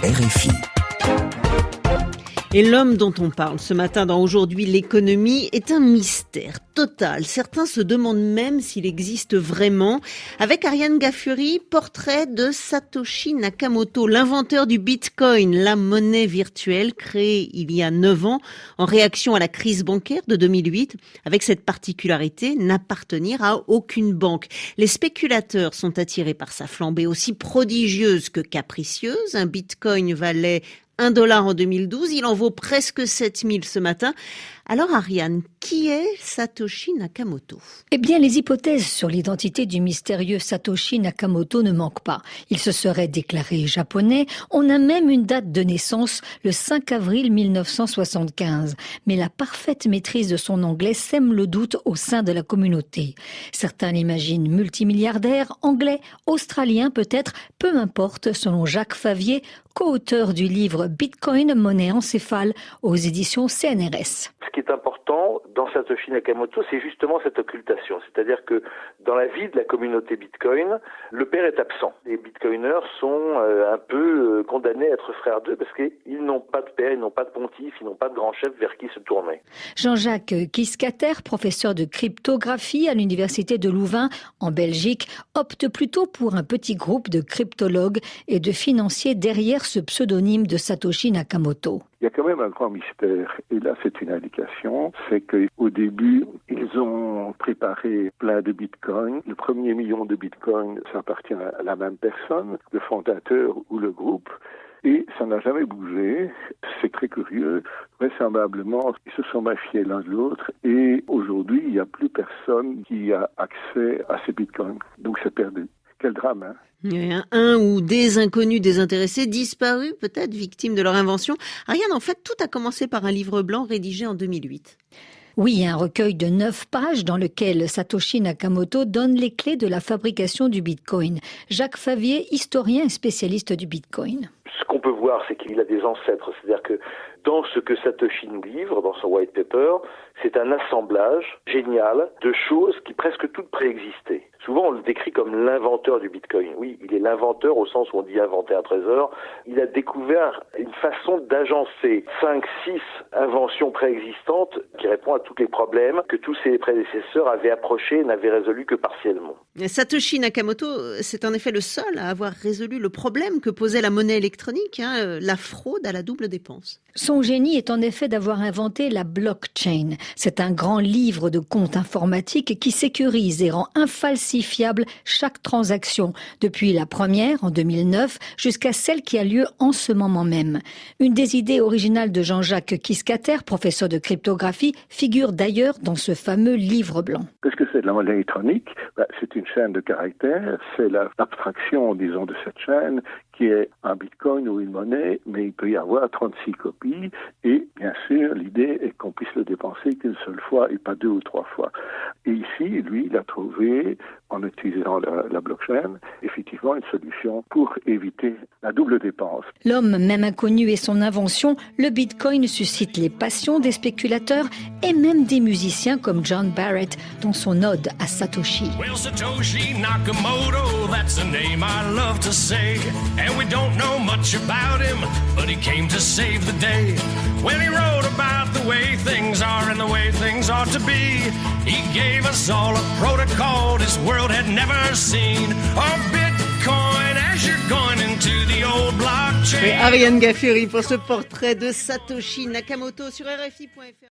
RFI. Et l'homme dont on parle ce matin dans Aujourd'hui l'économie est un mystère total. Certains se demandent même s'il existe vraiment. Avec Ariane Ghaffuri, portrait de Satoshi Nakamoto, l'inventeur du Bitcoin, la monnaie virtuelle créée il y a 9 ans en réaction à la crise bancaire de 2008, avec cette particularité, n'appartenir à aucune banque. Les spéculateurs sont attirés par sa flambée aussi prodigieuse que capricieuse. Un Bitcoin valait $1 en 2012, il en vaut presque 7000 ce matin. Alors Ariane, qui est Satoshi Nakamoto ? Eh bien, les hypothèses sur l'identité du mystérieux Satoshi Nakamoto ne manquent pas. Il se serait déclaré japonais. On a même une date de naissance, le 5 avril 1975. Mais la parfaite maîtrise de son anglais sème le doute au sein de la communauté. Certains l'imaginent multimilliardaire, anglais, australien peut-être, peu importe, selon Jacques Favier, co-auteur du livre Bitcoin, monnaie encéphale aux éditions CNRS. Ce qui est important dans Satoshi Nakamoto, c'est justement cette occultation. C'est-à-dire que dans la vie de la communauté Bitcoin, le père est absent. Les Bitcoiners sont un peu condamnés à être frères d'eux parce qu'ils n'ont pas de père, ils n'ont pas de pontife, ils n'ont pas de grand chef vers qui se tourner. Jean-Jacques Kiskater, professeur de cryptographie à l'université de Louvain en Belgique, opte plutôt pour un petit groupe de cryptologues et de financiers derrière ce pseudonyme de Satoshi Nakamoto. Il y a quand même un grand mystère, et là c'est une indication, c'est qu'au début, ils ont préparé plein de bitcoins. Le premier million de bitcoins, ça appartient à la même personne, le fondateur ou le groupe, et ça n'a jamais bougé. C'est très curieux. Vraisemblablement, ils se sont méfiés l'un de l'autre, et aujourd'hui, il n'y a plus personne qui a accès à ces bitcoins. Donc c'est perdu. Quel drame, hein ? Il y a un ou des inconnus désintéressés, disparus peut-être, victimes de leur invention. Ariane, en fait, tout a commencé par un livre blanc rédigé en 2008. Oui, un recueil de 9 pages dans lequel Satoshi Nakamoto donne les clés de la fabrication du Bitcoin. Jacques Favier, historien et spécialiste du Bitcoin. Ce qu'on peut voir, c'est qu'il a des ancêtres. C'est-à-dire que dans ce que Satoshi nous livre, dans son white paper, c'est un assemblage génial de choses qui presque toutes préexistaient. Souvent, on le décrit comme l'inventeur du Bitcoin. Oui, il est l'inventeur au sens où on dit inventer un trésor. Il a découvert une façon d'agencer 5-6 inventions préexistantes qui répondent à tous les problèmes que tous ses prédécesseurs avaient approchés et n'avaient résolus que partiellement. Satoshi Nakamoto, c'est en effet le seul à avoir résolu le problème que posait la monnaie électronique, la fraude à la double dépense. Son génie est en effet d'avoir inventé la blockchain. C'est un grand livre de comptes informatiques qui sécurise et rend infalsifiable chaque transaction, depuis la première en 2009 jusqu'à celle qui a lieu en ce moment même. Une des idées originales de Jean-Jacques Kiskater, professeur de cryptographie, figure d'ailleurs dans ce fameux livre blanc. Qu'est-ce que c'est de la monnaie électronique ? C'est une chaîne de caractères, c'est l'abstraction, disons, de cette chaîne qui est un bitcoin ou une monnaie, mais il peut y avoir 36 copies et bien sûr l'idée est qu'on puisse le dépenser qu'une seule fois et pas 2 ou 3 fois. Et ici, lui, il a trouvé, en utilisant la blockchain, effectivement une solution pour éviter la double dépense. L'homme, même inconnu, et son invention, le bitcoin suscite les passions des spéculateurs et même des musiciens comme John Barrett dans son ode à Satoshi. Well, Satoshi Nakamoto, that's a name I love to say. And we don't know much about him, but he came to save the day. When he wrote about the way things are and the way things ought to be, he gave us all a protocol this world had never seen. A Bitcoin as you're going into the old blockchain. Ariane Ghaffuri pour ce portrait de Satoshi Nakamoto sur RFI.fr.